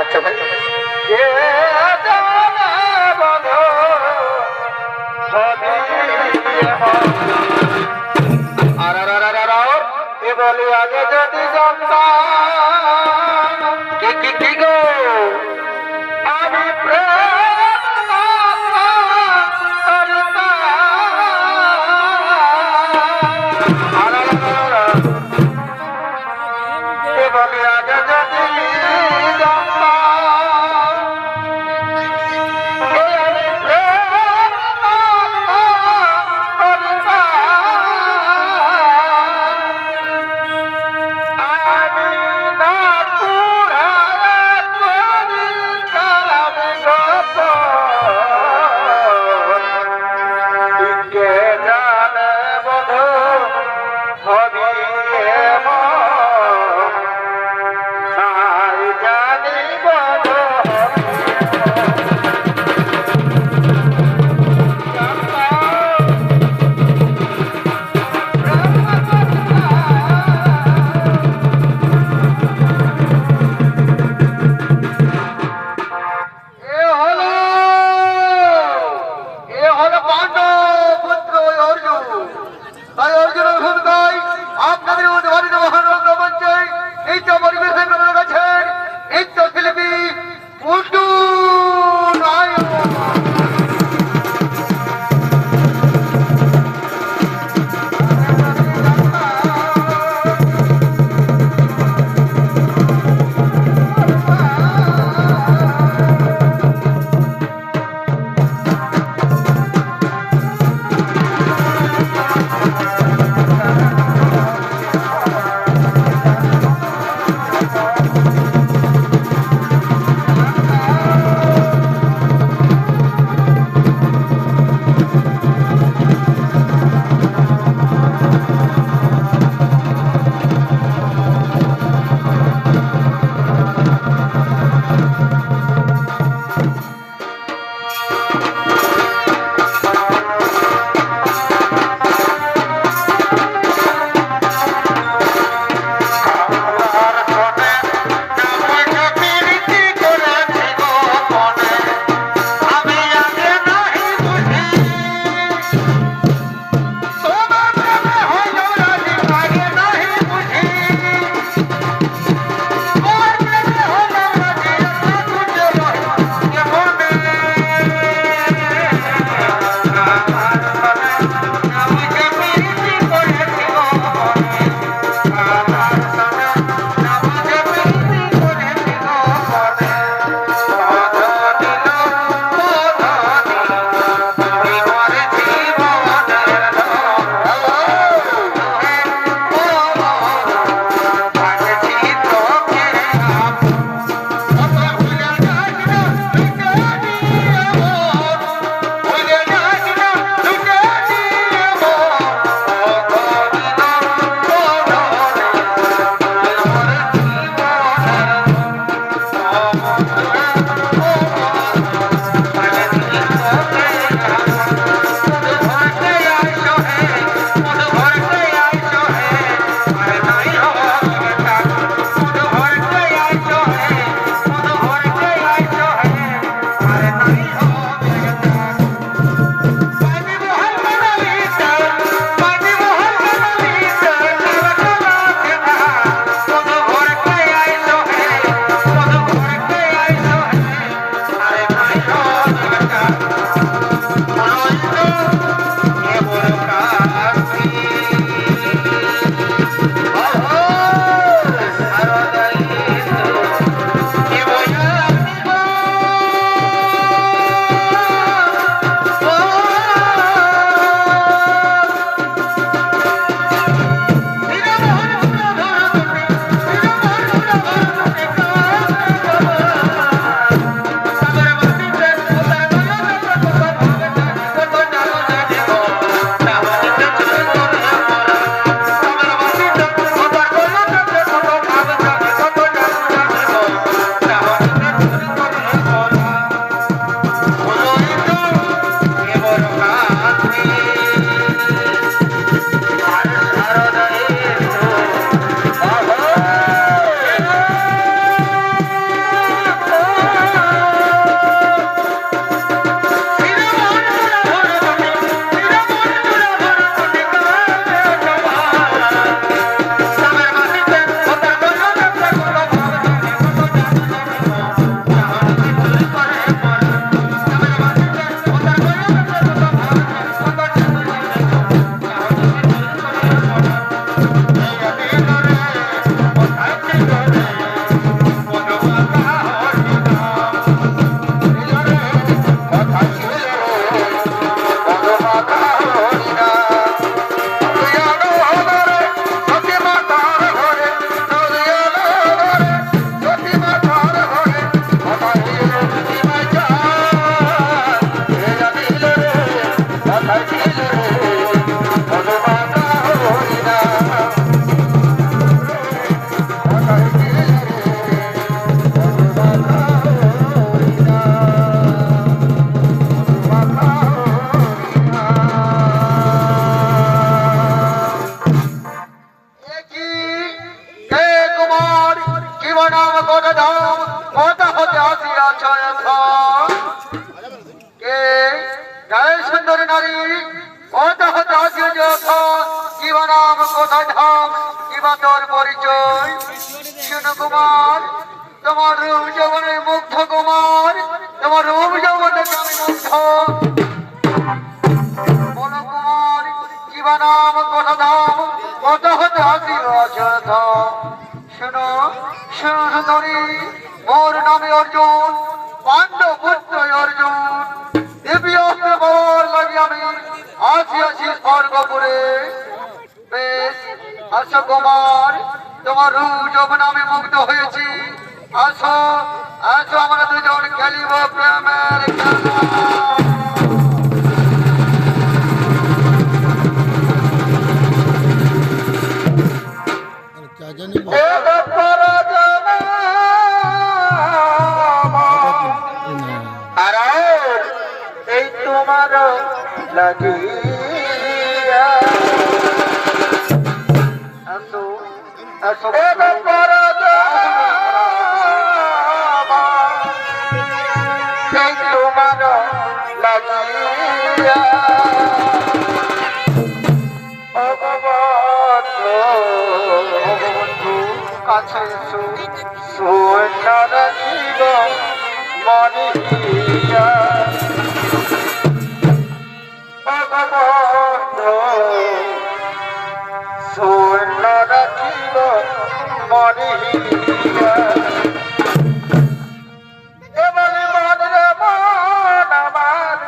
আচ্ছা ভাই কে জানে বন্ধু যদি এ বলি আগে যদি জানতাম কি গো আমি প্রেম এ বলি আগে যদি নাম কোথায় ধাম কিবা তোর পরিচয় শোনো কুমার তোমার রূপ যৌবনে মুগ্ধ কুমার তোমার রূপ যৌবনে আমি মুগ্ধ বলো কুমার কিবা নাম কোথা ধাম কত হতে হাসিল অযোধ্যা শোনো শোনো সুন্দরী মোর নামে অর্জুন পাণ্ডব পুত্র অর্জুন দেবী অস্ত্র পাওয়ার লাগে আমি আসি স্বর্গপুরে বেশ আসো কুমার তোমার রূপ যৌবনে আমি মুগ্ধ হয়েছি আসো আসো আমরা দুজন খেলিব প্রেমের খেলা এই তোমার লাগিয়া আসো আসো এই তোমার লাগিয়া ভগবন্ধু কাছে সুন্দর জীব মনিয়া ভগবন্ধু সুন্দর জীব মনিয়া এমনি মন রে মন আমার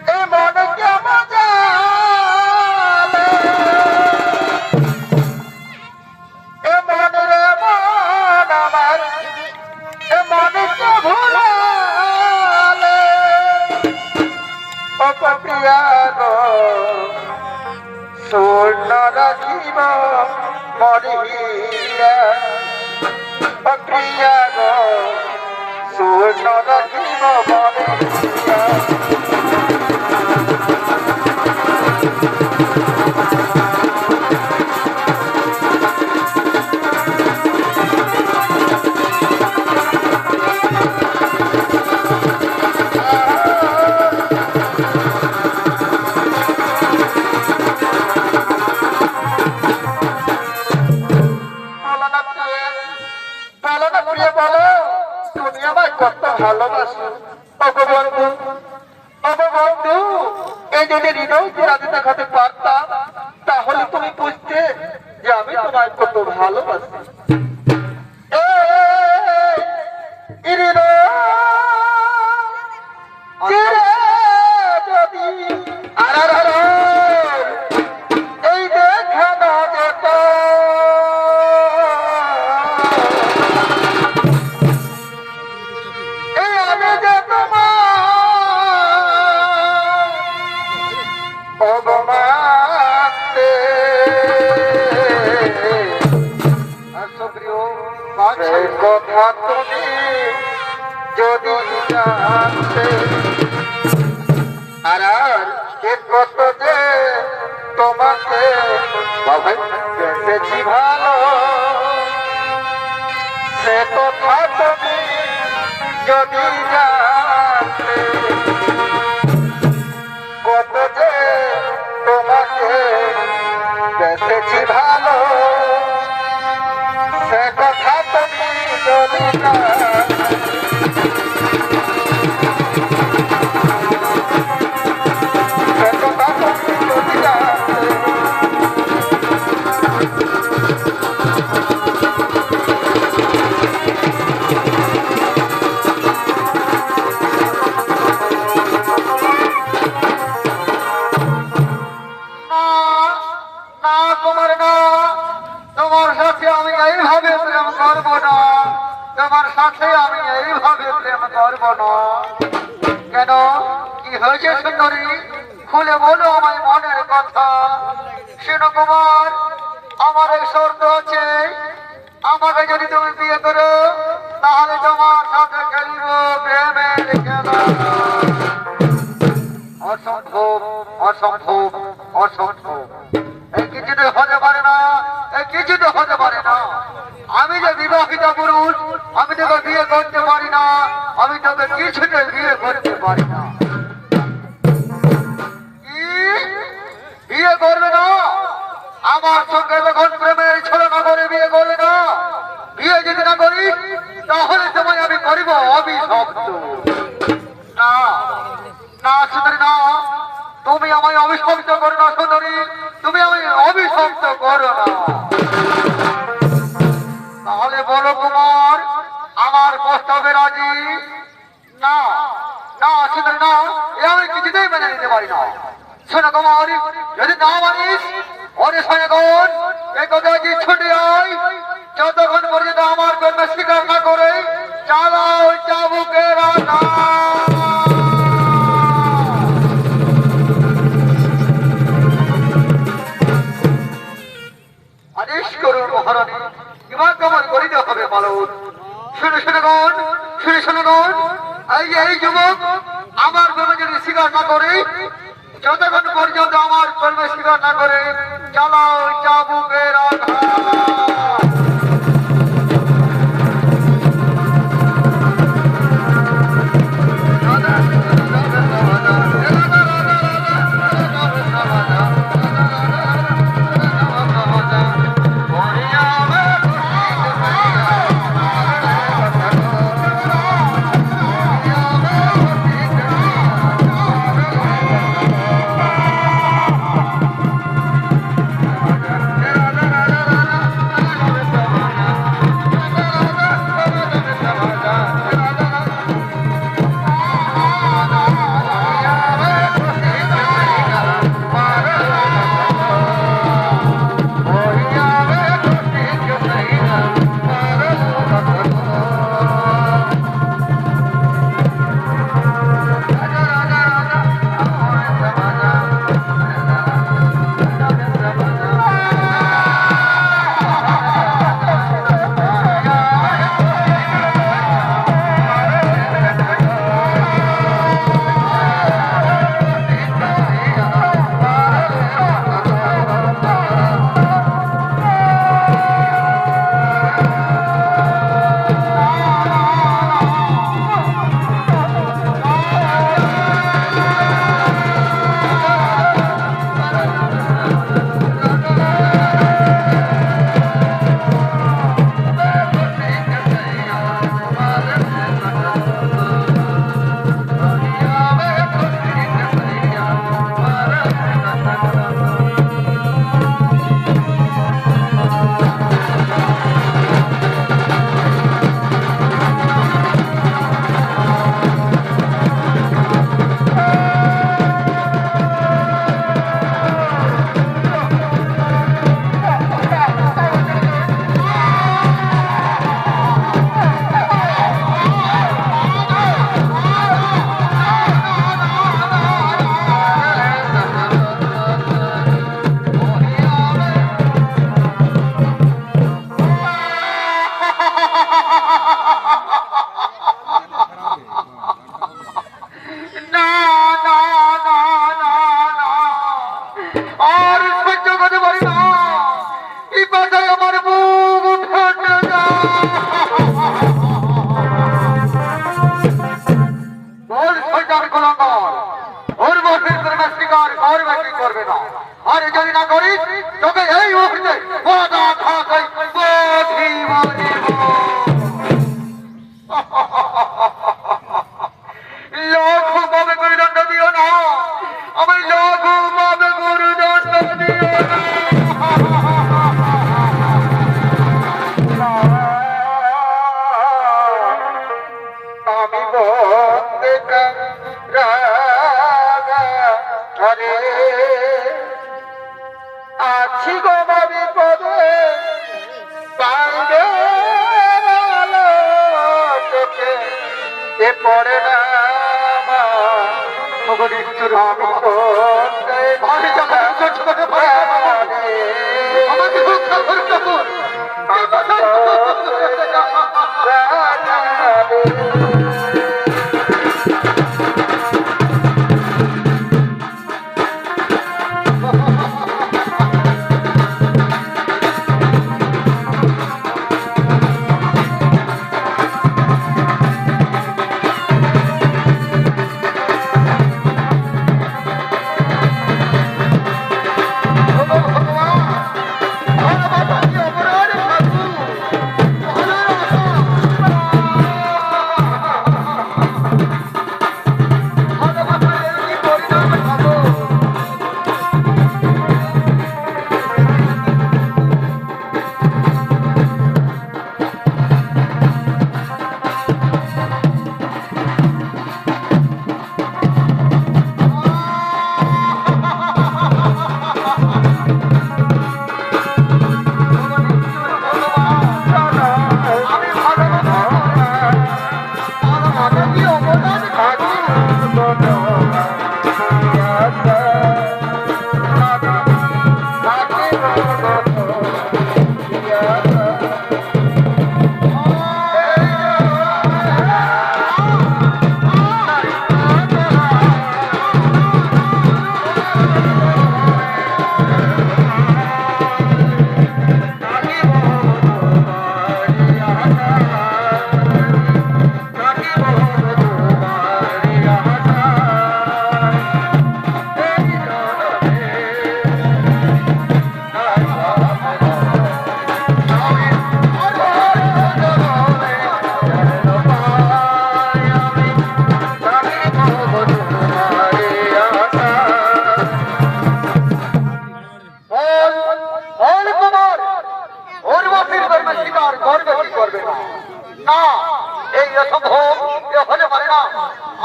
এ মন কেমন যাবে এ মন রে মন আমার এ মনকে ভুলালে ও প্রিয়া গো শূন্য রাখিব মরিয়া ও প্রিয়া গো শূন্য রাখিব মরিয়া ভালোবাসো অপবন্ধু অপবন্ধু এই যদি হৃদয়কে রাজি দেখাতে পারতাম তাহলে তুমি বুঝতে যে আমি তোমায় কত ভালোবাসি যদি এই দেখা না যেত কথা তুমি যদি জানতে আর কত যে তোমাকে বেঁচেছি ভালো সে কথা তুমি যদি জানতে কত যে তোমাকে বেঁচেছি ভালো সে কথা তুমি যদি সে কথা তুমি যদি তোমার সাথে আমি এইভাবে প্রেম করব না কেন কি হয়েছে সুন্দরী খুলে বলো আমার মনের কথা শোনো কুমার আমার এই শর্ত আছে আমাকে যদি তুমি বিয়ে করো তাহলে তোমার সাথে খেলব প্রেমের খেলা অসম্ভব অসম্ভব অসম্ভব এই কিছুতে হতে পারে না এই কিছুতে হতে পারে না আমি যে বিবাহিত পুরুষ আমি তোকে বিয়ে করতে পারি না আমি তোকে কিছুতে বিয়ে করতে পারি না বিয়ে করবে না আমার সঙ্গে যখন প্রেমের ছলনা করে বিয়ে করলে না, বিয়ে যদি না করি তাহলে তোমায় আমি করিব অভিশপ্ত। না না সুন্দরী না, তুমি আমায় অভিশপ্ত করো না সুন্দরী, তুমি আমায় অভিশপ্ত করো না। তাহলে বলো কুমার, আমার প্রস্তাবে রাজি? না না সুন্দরী না, এ আমি কিছুতেই মেনে নিতে পারি না। শোনো কুমার, যদি না মানিস ওরে সৈন্যগণ এই কথা কি ছুটে আয়, যতক্ষণ পর্যন্ত আমার জন্য স্বীকার না করে চালাও চাবুকের আঘাত। আদেশ করুন মহারানী, এবার কেমন করিতে হবে মালন। শুনে শুনেগণ, শুনে শুনেগণ, এই যুবক আমার জন্য যদি স্বীকার না করে, যতক্ষণ পর্যন্ত আমার কর্মে স্বীকার না করে চালাও চাবুকের আঘাত।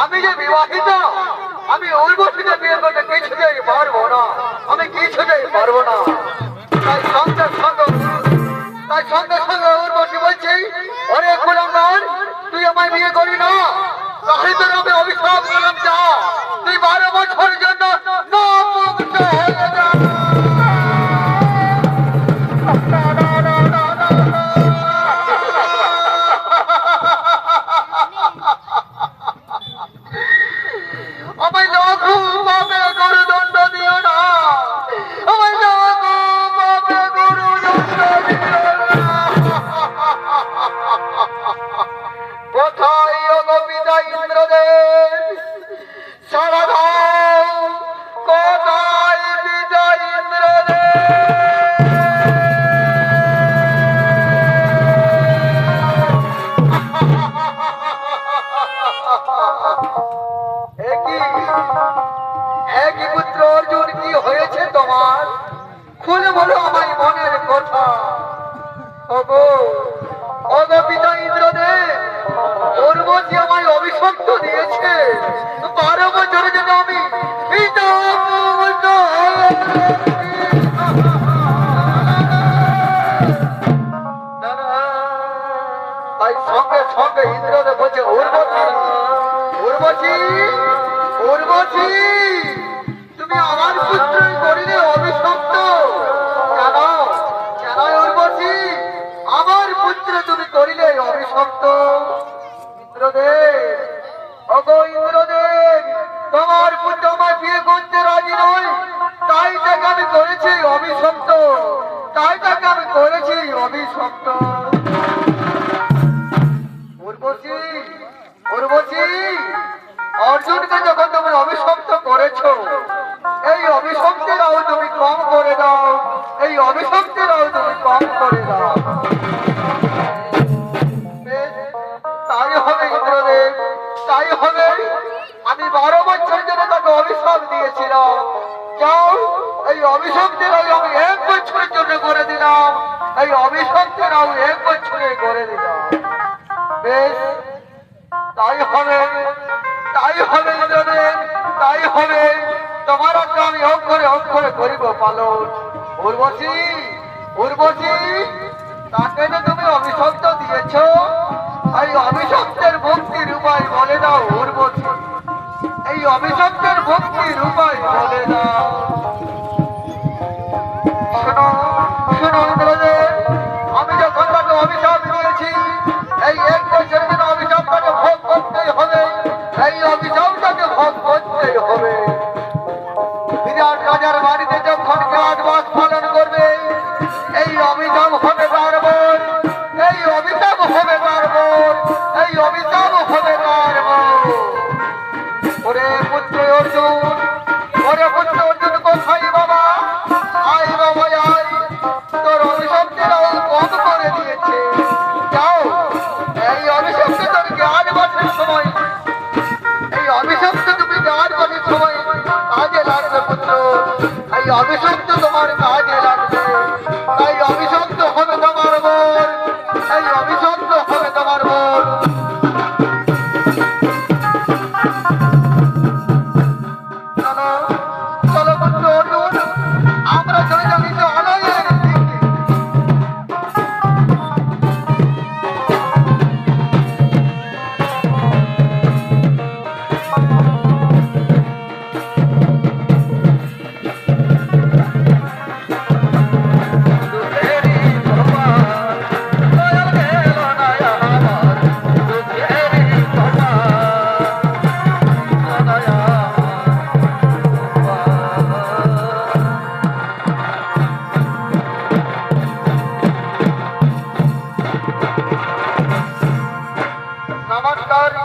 আমি যে বিবাহিত, আমি ওই বছরে বিয়ে করতে কিছুতেই পারবো না, আমি কিছুতেই পারবো না। তাই সঙ্গে সঙ্গে ওর বসে বলছি, ওরে কুলাঙ্গার, তুই আমায় বিয়ে করি না, তাহলে তোর আমি অভিশাপ করলাম, যা তুই 12 বছরের জন্য নপুংস হয়ে যা। তুমি আমার পুত্র করিলে অভিশপ্ত, কেন কেন উর্বশী, আমার পুত্র তুমি করিলে অভিশপ্ত। ইন্দ্রদেব, ওগো ইন্দ্রদেব, তোমার পুত্র আমার বিয়ে করতে রাজি নয়, তাই তাকে আমি করেছি অভিশপ্ত, তাই তাকে আমি করেছি অভিশপ্ত। উর্বশী, উর্বশী, অর্জুনকে যখন তুমি অভিশপ্ত করেছো, এই অভিশপ্তেরাও তুমি কম করে দাও, এই অভিশপ্তেরাও তুমি কম করে দাও। তাই হবে ইন্দ্রদেব, তাই হবে। আমি 12 বছর ধরে তাকে অভিশাপ দিয়েছিলাম, যাও এই অভিশপ্তেরাও আমি 1 বছরের জন্য করে দিলাম, এই অভিশপ্তেরাও 1 বছরে করে দিলাম। বেশ, তাই হবে, তাই হবে ইন্দ্রদেব, তাই হবে। তোমার আগে আমি অক্ষরে অক্ষরে করিব পালন। উর্বশী, উর্বশী, তাকে যে তুমি অভিশপ্ত দিয়েছ, এই অভিশপ্তের মুক্তির উপায় বলে দাও উর্বশী, এই অভিশপ্তের মুক্তির উপায় বলে দাও। শোনো শোনো ইন্দ্রদেব,